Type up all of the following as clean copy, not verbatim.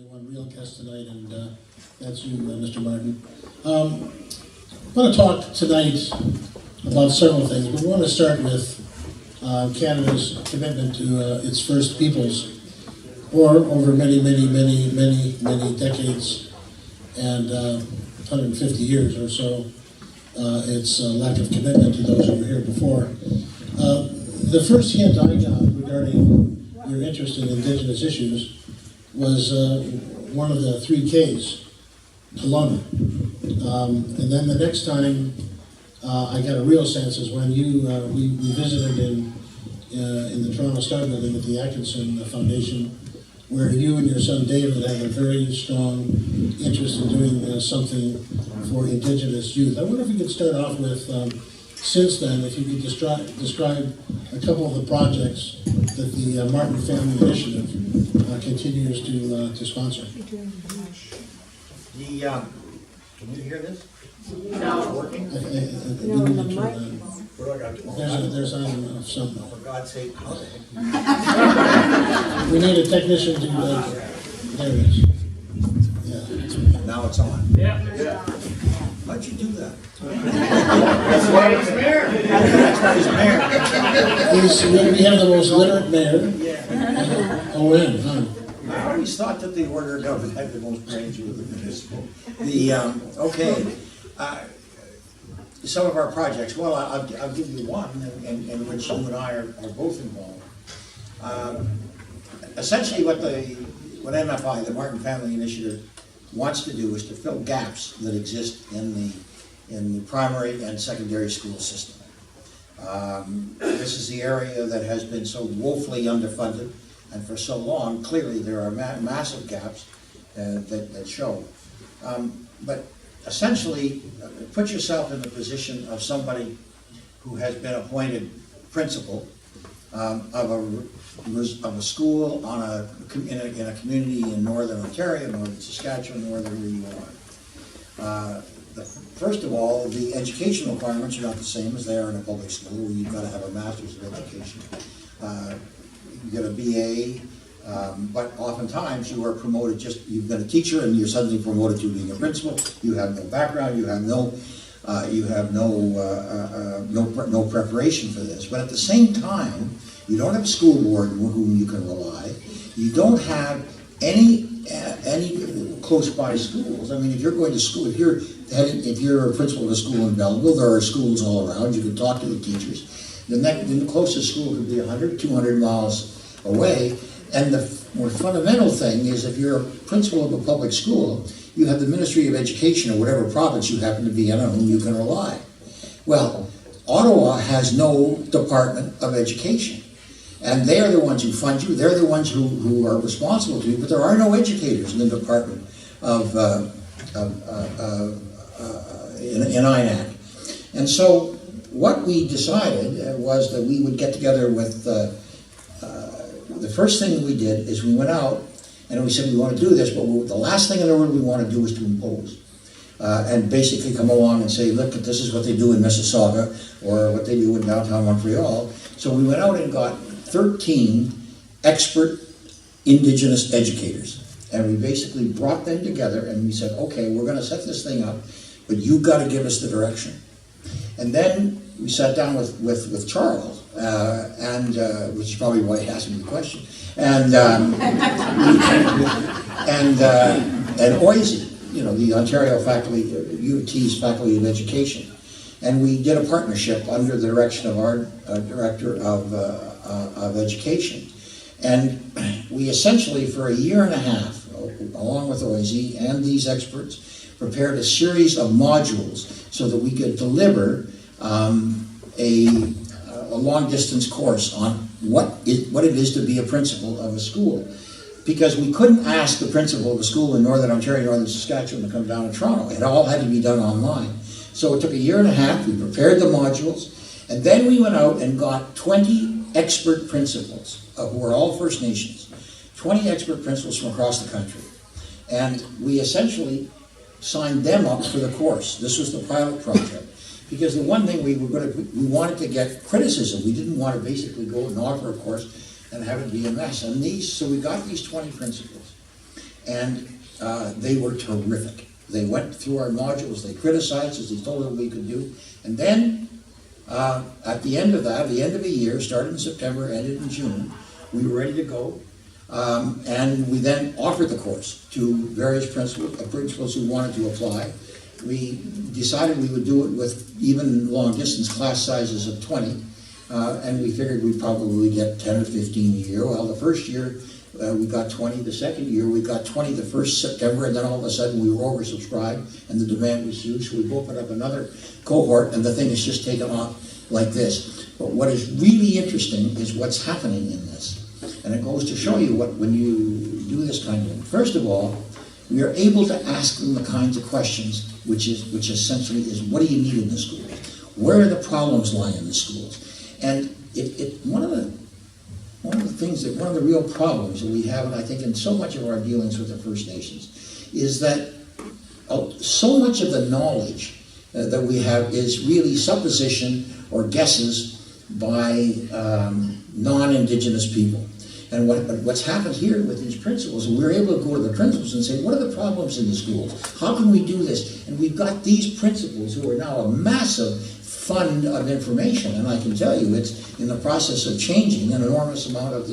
only one real guest tonight, and that's you, Mr. Martin. I want to talk tonight about several things, but we want to start with Canada's commitment to its First Peoples, or over many decades, and 150 years or so, its lack of commitment to those who were here before. The first hint I got regarding your interest in Indigenous issues was one of the 3 Ks, Kelowna. And then the next time I got a real sense is when we visited in the Toronto Star Building at the Atkinson Foundation, where you and your son David have a very strong interest in doing something for Indigenous youth. I wonder if you could start off with, since then, if you could describe a couple of the projects that the Martin Family Initiative continues to sponsor. Can you hear this? No. It's working? No, the mic. What do I got? There's on some. For God's sake, how the heck? We need a technician to, there it is. Yeah. Now it's on. Yeah. How'd you do that? That's why he's mayor. That's why he's mayor. We have the most literate mayor. ON, huh? I always thought that the order of government had the most brains with the municipal. Some of our projects, well, I'll give you one in which you and I are both involved. Essentially what MFI, the Martin Family Initiative, wants to do is to fill gaps that exist in the primary and secondary school system. This is the area that has been so woefully underfunded, and for so long, clearly there are massive gaps that show. But essentially, put yourself in the position of somebody who has been appointed principal of a school in a community in northern Ontario, northern Saskatchewan, northern where you are. First of all, the educational requirements are not the same as they are in a public school, where you've got to have a master's of education. You get a BA, but oftentimes you are promoted you've been a teacher and you're suddenly promoted to being a principal. You have no background, you have no preparation for this. But at the same time, you don't have a school board on whom you can rely. You don't have any close by schools. I mean, if you're going to school, if you're a principal of a school in Belleville, there are schools all around. You can talk to the teachers. The closest school could be 100, 200 miles away. And the more fundamental thing is, if you're a principal of a public school, you have the Ministry of Education or whatever province you happen to be in on whom you can rely. Well, Ottawa has no Department of Education. And they are the ones who fund you. They're the ones who are responsible to you. But there are no educators in the Department in INAC. And so what we decided was that we would get together with, the first thing we did is we went out and we said we want to do this, but the last thing in the world we want to do is to impose. And basically come along and say, look, this is what they do in Mississauga or what they do in downtown Montreal. So we went out and got 13 expert Indigenous educators. And we basically brought them together and we said, okay, we're going to set this thing up, but you've got to give us the direction. And then we sat down with Charles, which is probably why he asked me the question, and OISE, the Ontario Faculty, UT's Faculty of Education. And we did a partnership under the direction of our Director of Education. And we essentially, for a year and a half, along with OISE and these experts, prepared a series of modules so that we could deliver a long-distance course on what it is to be a principal of a school. Because we couldn't ask the principal of a school in Northern Ontario, Northern Saskatchewan to come down to Toronto. It all had to be done online. So it took a year and a half. We prepared the modules, and then we went out and got 20 expert principals who were all First Nations, 20 expert principals from across the country. And we essentially signed them up for the course. This was the pilot project. Because the one thing we wanted to get criticism. We didn't want to basically go and offer a course and have it be a mess. And so we got these 20 principals. and they were terrific. They went through our modules, they criticized us, they told us what we could do, and then at the end of that, the end of a year, started in September, ended in June, we were ready to go, and we then offered the course to various principals who wanted to apply. We decided we would do it with even long-distance class sizes of 20, and we figured we'd probably get 10 or 15 a year. Well, the first year we got 20, the second year we got 20 the first September, and then all of a sudden we were oversubscribed and the demand was huge, so we opened up another cohort, and the thing has just taken off like this. But what is really interesting is what's happening in this. And it goes to show you what, when you do this kind of thing. First of all, we are able to ask them the kinds of questions which essentially is, what do you need in the schools? Where are the problems lie in the schools? And one of the real problems that we have, and I think in so much of our dealings with the First Nations, is that so much of the knowledge that we have is really supposition or guesses by non-Indigenous people. And what's happened here with these principals, we're able to go to the principals and say, what are the problems in the schools? How can we do this? And we've got these principals who are now a massive fund of information, and I can tell you it's in the process of changing an enormous amount of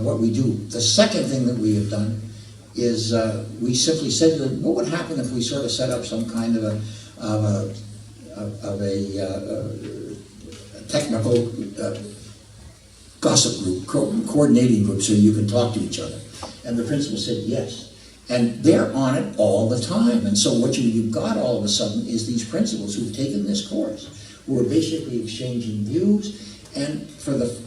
what we do. The second thing that we have done is we simply said to them, what would happen if we sort of set up some kind of a technical gossip group, coordinating group, so you can talk to each other? And the principal said yes. And they're on it all the time. And so what you've got all of a sudden is these principals who've taken this course, who are basically exchanging views. And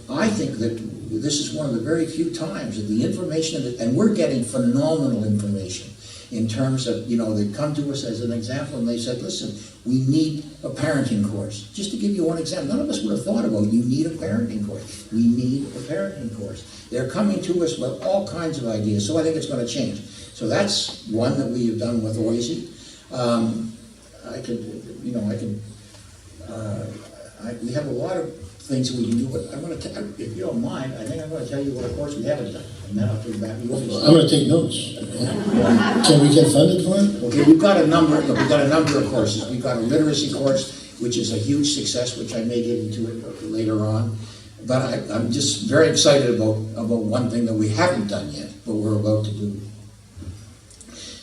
I think that this is one of the very few times that the information, and we're getting phenomenal information in terms of, they come to us as an example and they said, listen, we need a parenting course. Just to give you one example, none of us would have thought about, you need a parenting course. We need a parenting course. They're coming to us with all kinds of ideas, so I think it's going to change. So that's one that we have done with OISI. We have a lot of things that we can do, but I'm going to, if you don't mind, I think I'm going to tell you what course we haven't done, and then I'll take back. I'm going to take notes. Can we get funded for it? Okay, we've got a number of courses. We've got a literacy course, which is a huge success, which I may get into it later on. But I'm just very excited about one thing that we haven't done yet, but we're about to do.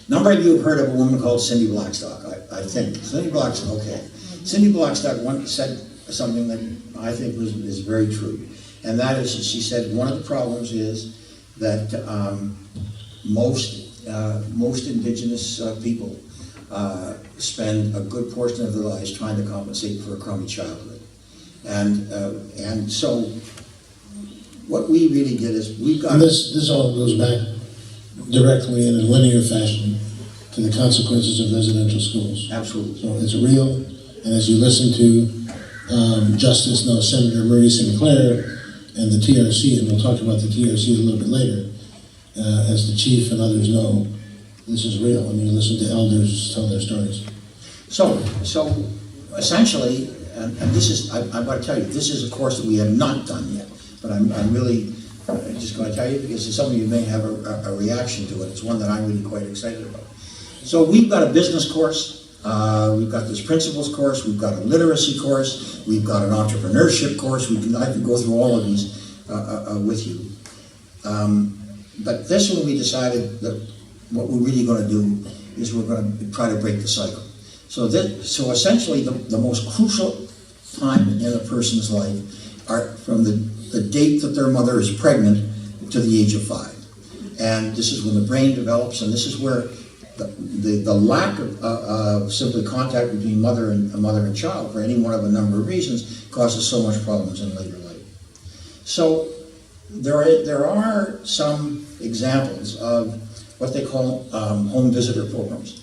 A number of you have heard of a woman called Cindy Blackstock, I think. Cindy Blackstock, okay. Cindy Blackstock once said something that I think is very true. And that is, she said, one of the problems is that most Indigenous people spend a good portion of their lives trying to compensate for a crummy childhood. And so what we really did is we've got... And this all goes back directly in a linear fashion to the consequences of residential schools. Absolutely. So it's real, and as you listen to Senator Murray Sinclair and the TRC, and we'll talk about the TRC a little bit later, as the chief and others know, this is real. I mean, you listen to elders tell their stories. So essentially, and this is, I've got to tell you, this is a course that we have not done yet, but I'm really just going to tell you because some of you may have a reaction to it. It's one that I'm really quite excited about. So we've got a business course, we've got this principles course, we've got a literacy course, we've got an entrepreneurship course. I can go through all of these with you. But this one we decided that what we're really going to do is we're going to try to break the cycle. So essentially the most crucial time in a person's life are from the date that their mother is pregnant to the age of 5. And this is when the brain develops, and this is where the lack of simply contact between mother and child, for any one of a number of reasons, causes so much problems in later life. So there are some examples of what they call home visitor programs,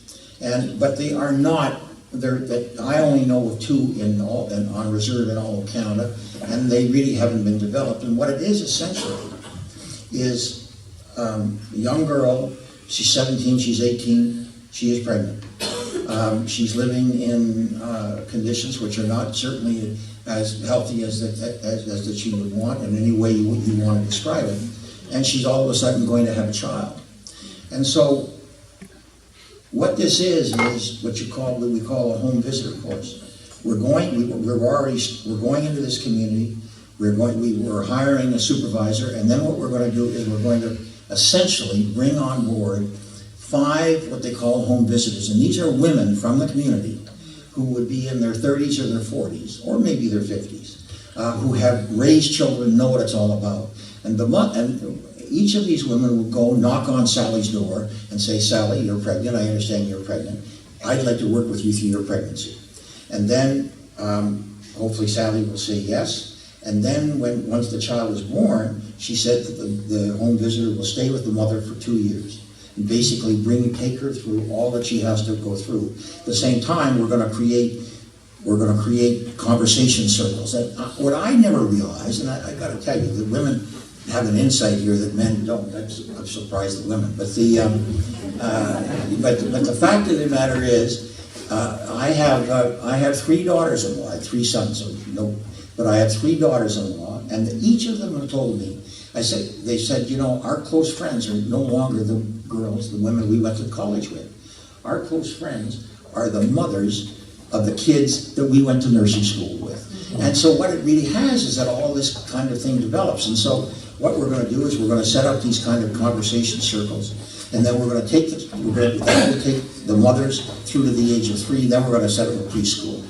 but they are not. I only know of 2 on reserve in all of Canada, and they really haven't been developed. And what it is essentially is a young girl. She's 17, she's 18, she is pregnant. She's living in conditions which are not certainly as healthy as that she would want in any way you want to describe it. And she's all of a sudden going to have a child. And so what this is what we call a home visitor course. We're going into this community. We're hiring a supervisor, and then what we're going to do is we're going to essentially bring on board 5 what they call home visitors, and these are women from the community who would be in their 30s or their 40s, or maybe their 50s, who have raised children, know what it's all about. And each of these women will go knock on Sally's door and say, Sally, you're pregnant, I understand you're pregnant. I'd like to work with you through your pregnancy. And then hopefully Sally will say yes. And then once the child is born, she said that the home visitor will stay with the mother for 2 years. And basically take her through all that she has to go through. At the same time, we're going to create conversation circles. And what I never realized, and I got to tell you, that women have an insight here that men don't. I'm surprised at women. But the fact of the matter is, I have 3 daughters-in-law. I had 3 sons, but I have 3 daughters-in-law, and each of them have told me. They said, our close friends are no longer the girls, the women we went to college with. Our close friends are the mothers of the kids that we went to nursing school with. And so what it really has is that all this kind of thing develops. And so what we're going to do is we're going to set up these kind of conversation circles, and then we're going to take the mothers through to the age of 3, then we're going to set up a preschool.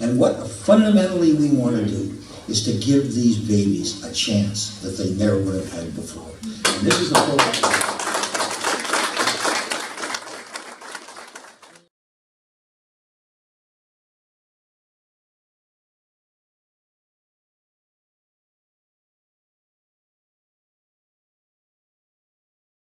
And what fundamentally we want to do is to give these babies a chance that they never would have had before. And this is the program.